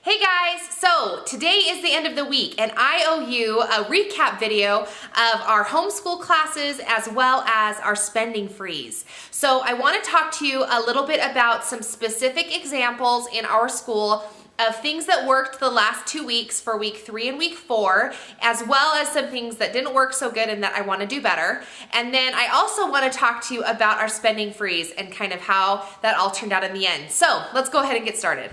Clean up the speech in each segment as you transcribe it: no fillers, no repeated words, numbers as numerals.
Hey guys, so today is the end of the week and I owe you a recap video of our homeschool classes as well as our spending freeze. So I want to talk to you a little bit about some specific examples in our school of things that worked the last 2 weeks for week 3 and week 4, as well as some things that didn't work so good and that I want to do better. And then I also want to talk to you about our spending freeze and kind of how that all turned out in the end. So let's go ahead and get started.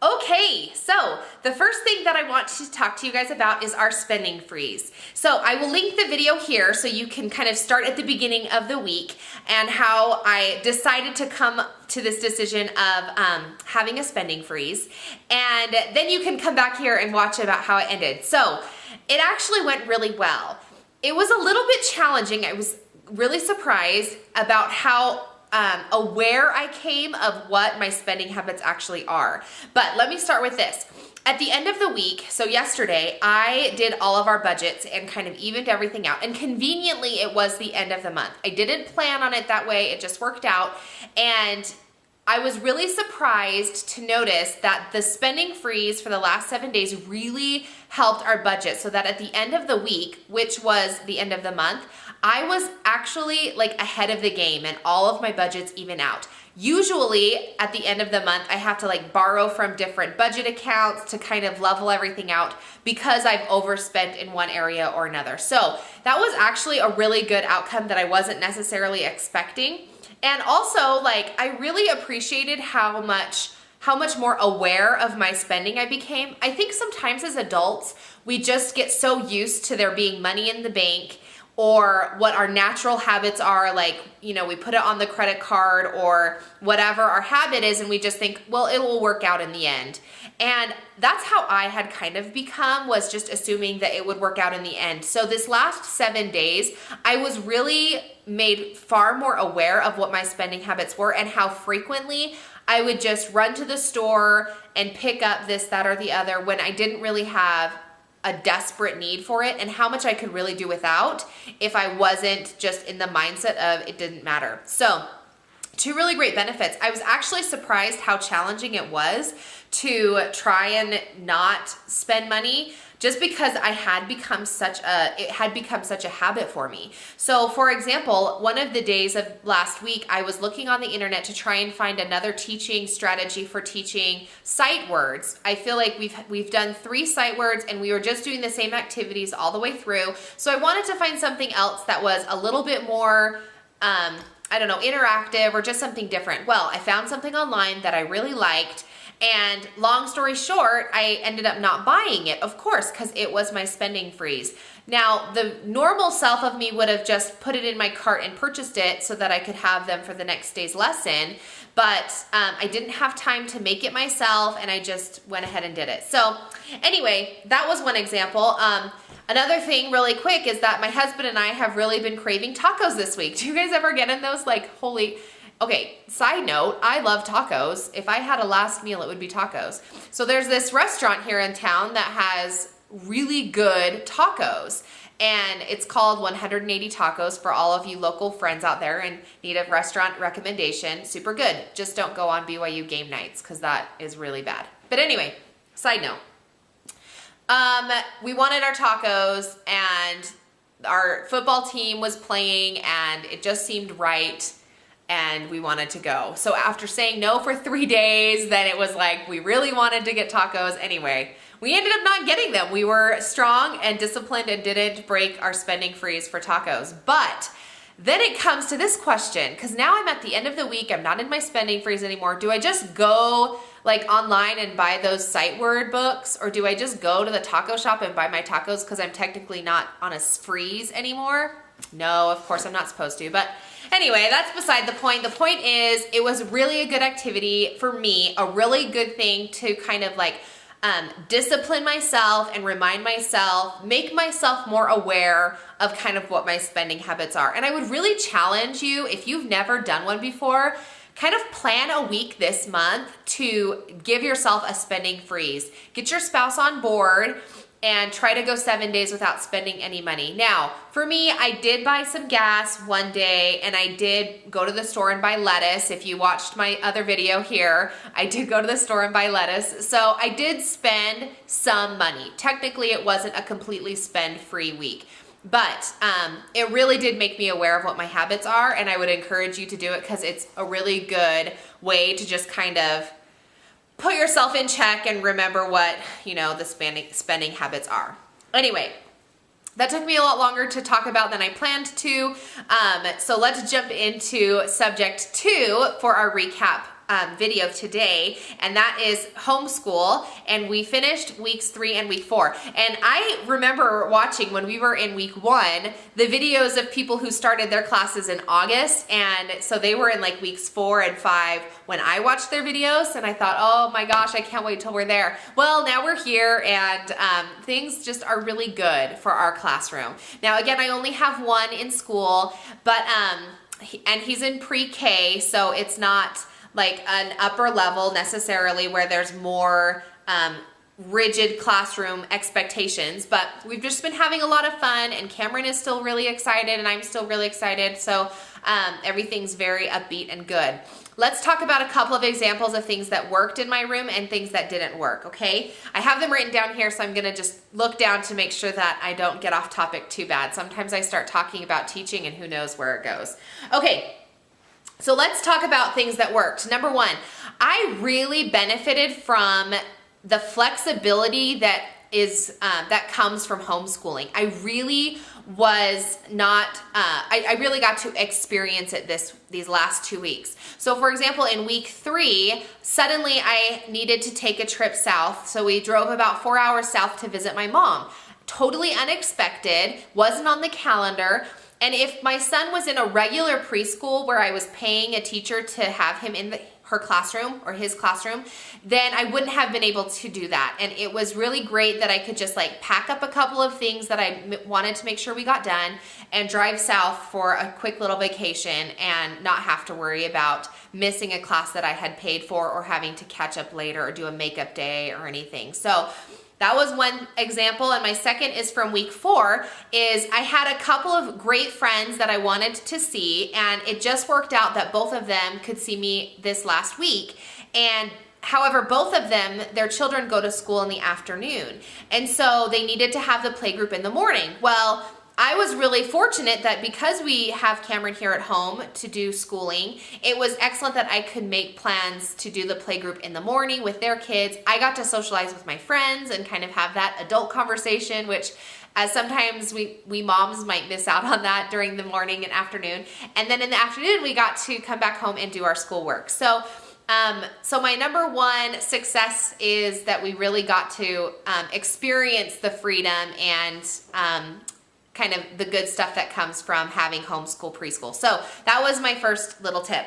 Okay, so the first thing that I want to talk to you guys about is our spending freeze. So I will link the video here so you can kind of start at the beginning of the week and how I decided to come to this decision of having a spending freeze. And then you can come back here and watch about how it ended. So it actually went really well. It was a little bit challenging. I was really surprised about how aware I came of what my spending habits actually are. But let me start with this. At the end of the week, so yesterday, I did all of our budgets and kind of evened everything out. And conveniently, it was the end of the month. I didn't plan on it that way. It just worked out. And I was really surprised to notice that the spending freeze for the last 7 days really helped our budget so that at the end of the week, which was the end of the month, I was actually like ahead of the game and all of my budgets even out. Usually at the end of the month, I have to like borrow from different budget accounts to kind of level everything out because I've overspent in one area or another. So that was actually a really good outcome that I wasn't necessarily expecting. And also, like, I really appreciated how much more aware of my spending I became. I think sometimes as adults, we just get so used to there being money in the bank or what our natural habits are, like, you know, we put it on the credit card or whatever our habit is, and we just think, well, it will work out in the end. And that's how I had kind of become, was just assuming that it would work out in the end. So this last 7 days, I was really made far more aware of what my spending habits were and how frequently I would just run to the store and pick up this, that, or the other when I didn't really have a desperate need for it, and how much I could really do without if I wasn't just in the mindset of it didn't matter. So 2 really great benefits. I was actually surprised how challenging it was to try and not spend money, just because it had become such a habit for me. So for example, one of the days of last week, I was looking on the internet to try and find another teaching strategy for teaching sight words. I feel like we've done 3 sight words and we were just doing the same activities all the way through. So I wanted to find something else that was a little bit more, interactive or just something different. Well, I found something online that I really liked. And long story short, I ended up not buying it, of course, because it was my spending freeze. Now, the normal self of me would have just put it in my cart and purchased it so that I could have them for the next day's lesson. But I didn't have time to make it myself, and I just went ahead and did it. So anyway, that was one example. Another thing really quick is that my husband and I have really been craving tacos this week. Do you guys ever get in those Okay, side note, I love tacos. If I had a last meal, it would be tacos. So there's this restaurant here in town that has really good tacos, and it's called 180 Tacos for all of you local friends out there and need a restaurant recommendation. Super good. Just don't go on BYU game nights because that is really bad. But anyway, side note. We wanted our tacos and our football team was playing and it just seemed right. And we wanted to go. So after saying no for 3 days, then it was like we really wanted to get tacos. Anyway, we ended up not getting them. We were strong and disciplined and didn't break our spending freeze for tacos. But then it comes to this question, because now I'm at the end of the week, I'm not in my spending freeze anymore. Do I just go like online and buy those sight word books, or do I just go to the taco shop and buy my tacos because I'm technically not on a freeze anymore? No, of course I'm not supposed to, but anyway, that's beside the point. The point is, it was really a good activity for me, a really good thing to kind of like discipline myself and remind myself, make myself more aware of kind of what my spending habits are. And I would really challenge you, if you've never done one before, kind of plan a week this month to give yourself a spending freeze. Get your spouse on board and try to go 7 days without spending any money. Now, for me, I did buy some gas one day, and I did go to the store and buy lettuce. If you watched my other video here, I did go to the store and buy lettuce. So I did spend some money. Technically, it wasn't a completely spend-free week. But it really did make me aware of what my habits are, and I would encourage you to do it because it's a really good way to just kind of put yourself in check and remember what, the spending habits are. Anyway, that took me a lot longer to talk about than I planned to. So let's jump into subject 2 for our recap video today, and that is homeschool, and we finished weeks 3 and week 4. And I remember watching when we were in week 1 the videos of people who started their classes in August, and so they were in like weeks 4 and 5 when I watched their videos, and I thought, oh my gosh, I can't wait till we're there. Well, now we're here, and things just are really good for our classroom. Now again, I only have one in school, but and he's in pre-K, so it's not like an upper level necessarily where there's more rigid classroom expectations, but we've just been having a lot of fun, and Cameron is still really excited, and I'm still really excited, so everything's very upbeat and good. Let's talk about a couple of examples of things that worked in my room and things that didn't work, okay? I have them written down here, so I'm gonna just look down to make sure that I don't get off topic too bad. Sometimes I start talking about teaching and who knows where it goes. Okay. So let's talk about things that worked. Number 1, I really benefited from the flexibility that is that comes from homeschooling. I really was not, I really got to experience it these last 2 weeks. So for example, in week 3, suddenly I needed to take a trip south. So we drove about 4 hours south to visit my mom. Totally unexpected, wasn't on the calendar. And if my son was in a regular preschool where I was paying a teacher to have him in her classroom or his classroom, then I wouldn't have been able to do that. And it was really great that I could just like pack up a couple of things that I wanted to make sure we got done and drive south for a quick little vacation and not have to worry about missing a class that I had paid for or having to catch up later or do a makeup day or anything. So that was one example, and my second is from week 4, is I had a couple of great friends that I wanted to see, and it just worked out that both of them could see me this last week. And however, both of them, their children go to school in the afternoon, and so they needed to have the playgroup in the morning. Well, I was really fortunate that because we have Cameron here at home to do schooling, it was excellent that I could make plans to do the playgroup in the morning with their kids. I got to socialize with my friends and kind of have that adult conversation, which as sometimes we moms might miss out on that during the morning and afternoon. And then in the afternoon, we got to come back home and do our schoolwork. So my number 1 success is that we really got to experience the freedom and kind of the good stuff that comes from having homeschool preschool. So that was my first little tip.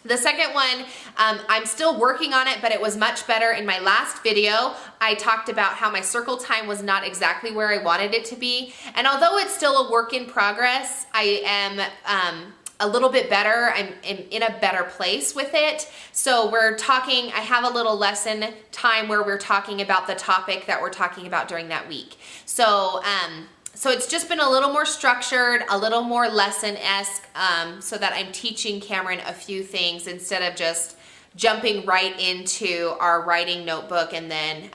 The second one, I'm still working on it, but it was much better. In my last video, I talked about how my circle time was not exactly where I wanted it to be. And although it's still a work in progress, I am a little bit better. I'm in a better place with it. So I have a little lesson time where we're talking about the topic that we're talking about during that week. So it's just been a little more structured, a little more lesson-esque, so that I'm teaching Cameron a few things instead of just jumping right into our writing notebook and then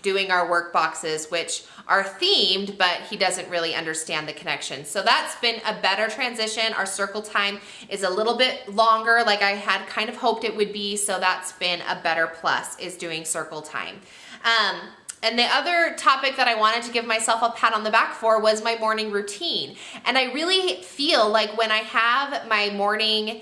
doing our work boxes, which are themed, but he doesn't really understand the connection. So that's been a better transition. Our circle time is a little bit longer, like I had kind of hoped it would be, so that's been a better plus, is doing circle time. And the other topic that I wanted to give myself a pat on the back for was my morning routine. And I really feel like when I have my morning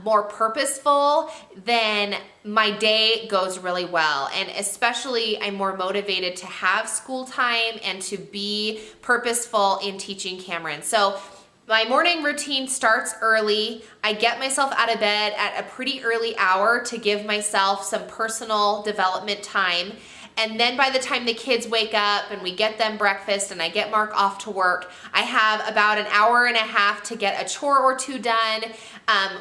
more purposeful, then my day goes really well. And especially I'm more motivated to have school time and to be purposeful in teaching Cameron. So my morning routine starts early. I get myself out of bed at a pretty early hour to give myself some personal development time. And then by the time the kids wake up and we get them breakfast and I get Mark off to work, I have about an hour and a half to get a chore or two done,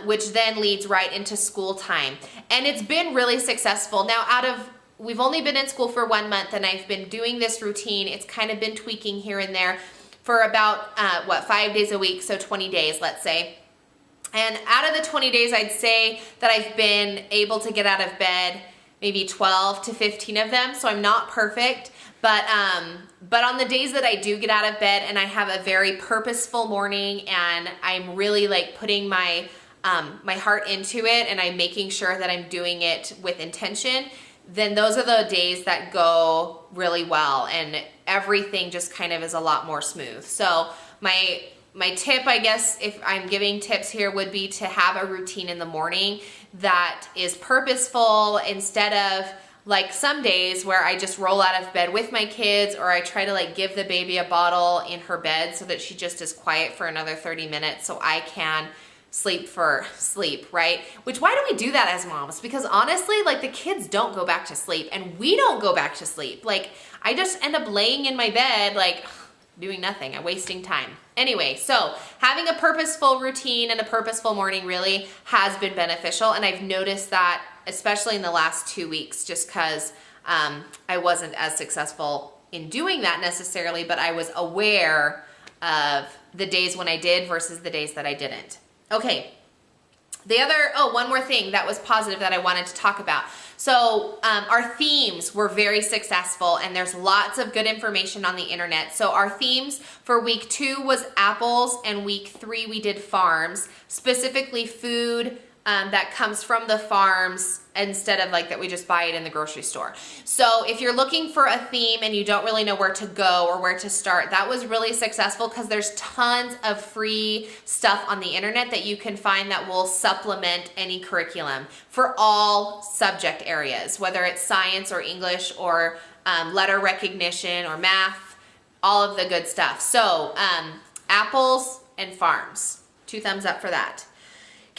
which then leads right into school time. And it's been really successful. Now, out of we've only been in school for 1 month, and I've been doing this routine. It's kind of been tweaking here and there for about, 5 days a week, so 20 days, let's say. And out of the 20 days, I'd say that I've been able to get out of bed maybe 12 to 15 of them, so I'm not perfect. But on the days that I do get out of bed and I have a very purposeful morning and I'm really like putting my heart into it and I'm making sure that I'm doing it with intention, then those are the days that go really well and everything just kind of is a lot more smooth. So my tip, I guess, if I'm giving tips here, would be to have a routine in the morning that is purposeful instead of like some days where I just roll out of bed with my kids, or I try to like give the baby a bottle in her bed so that she just is quiet for another 30 minutes so I can sleep, right? Which, why do we do that as moms? Because honestly, like the kids don't go back to sleep and we don't go back to sleep. Like I just end up laying in my bed like doing nothing. I'm wasting time. Anyway, so having a purposeful routine and a purposeful morning really has been beneficial, and I've noticed that especially in the last 2 weeks, just because I wasn't as successful in doing that necessarily, but I was aware of the days when I did versus the days that I didn't. Okay, one more thing that was positive that I wanted to talk about. So our themes were very successful, and there's lots of good information on the internet. So our themes for week 2 was apples, and week 3 we did farms, specifically food that comes from the farms instead of like that we just buy it in the grocery store. So if you're looking for a theme and you don't really know where to go or where to start, that was really successful because there's tons of free stuff on the internet that you can find that will supplement any curriculum for all subject areas, whether it's science or English or letter recognition or math, all of the good stuff. So apples and farms, 2 thumbs up for that.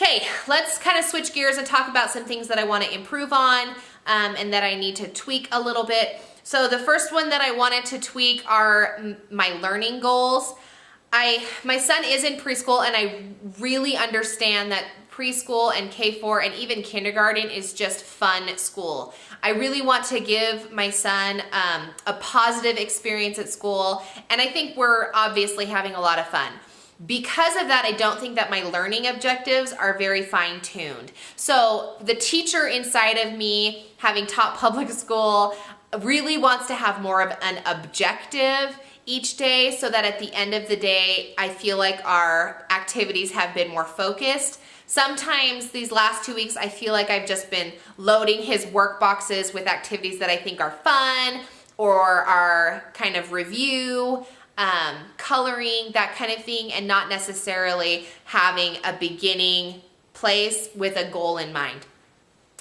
Okay, let's kind of switch gears and talk about some things that I want to improve on and that I need to tweak a little bit. So the first one that I wanted to tweak are my learning goals. My son is in preschool, and I really understand that preschool and K4 and even kindergarten is just fun school. I really want to give my son a positive experience at school, and I think we're obviously having a lot of fun. Because of that, I don't think that my learning objectives are very fine-tuned. So the teacher inside of me, having taught public school, really wants to have more of an objective each day so that at the end of the day, I feel like our activities have been more focused. Sometimes these last 2 weeks, I feel like I've just been loading his work boxes with activities that I think are fun or are kind of review, coloring, that kind of thing, and not necessarily having a beginning place with a goal in mind.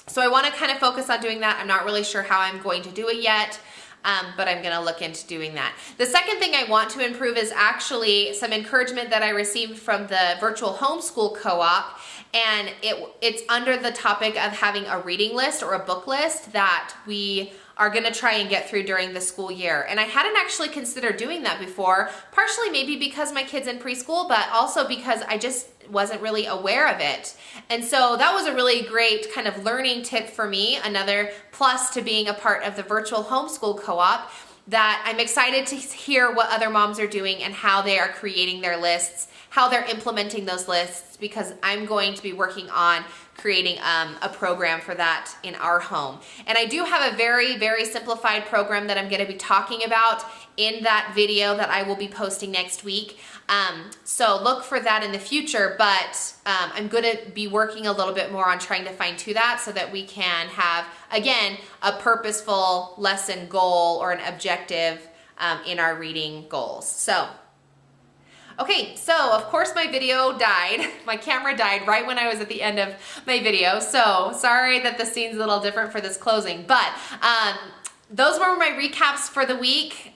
So I want to kind of focus on doing that. I'm not really sure how I'm going to do it yet, but I'm going to look into doing that. The second thing I want to improve is actually some encouragement that I received from the virtual homeschool co-op, and it's under the topic of having a reading list or a book list that we are going to try and get through during the school year. And I hadn't actually considered doing that before, partially maybe because my kid's in preschool, but also because I just wasn't really aware of it. And so that was a really great kind of learning tip for me, another plus to being a part of the virtual homeschool co-op, that I'm excited to hear what other moms are doing and how they are creating their lists, how they're implementing those lists, because I'm going to be working on creating a program for that in our home. And I do have a very, very simplified program that I'm going to be talking about in that video that I will be posting next week. So look for that in the future, but I'm going to be working a little bit more on trying to fine-tune that so that we can have, again, a purposeful lesson goal or an objective in our reading goals. Okay, so of course my video died. My camera died right when I was at the end of my video, so sorry that the scene's a little different for this closing, but those were my recaps for the week.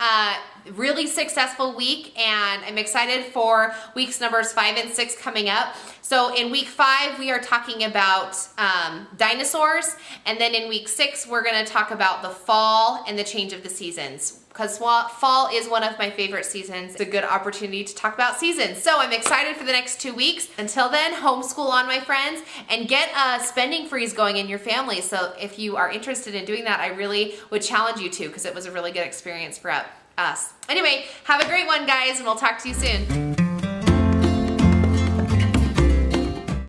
Really successful week, and I'm excited for weeks numbers 5 and 6 coming up. So in week 5, we are talking about dinosaurs, and then in week 6, we're gonna talk about the fall and the change of the seasons. because fall is one of my favorite seasons. It's a good opportunity to talk about seasons. So I'm excited for the next 2 weeks. Until then, homeschool on, my friends, and get a spending freeze going in your family. So if you are interested in doing that, I really would challenge you to, because it was a really good experience for us. Anyway, have a great one, guys, and we'll talk to you soon.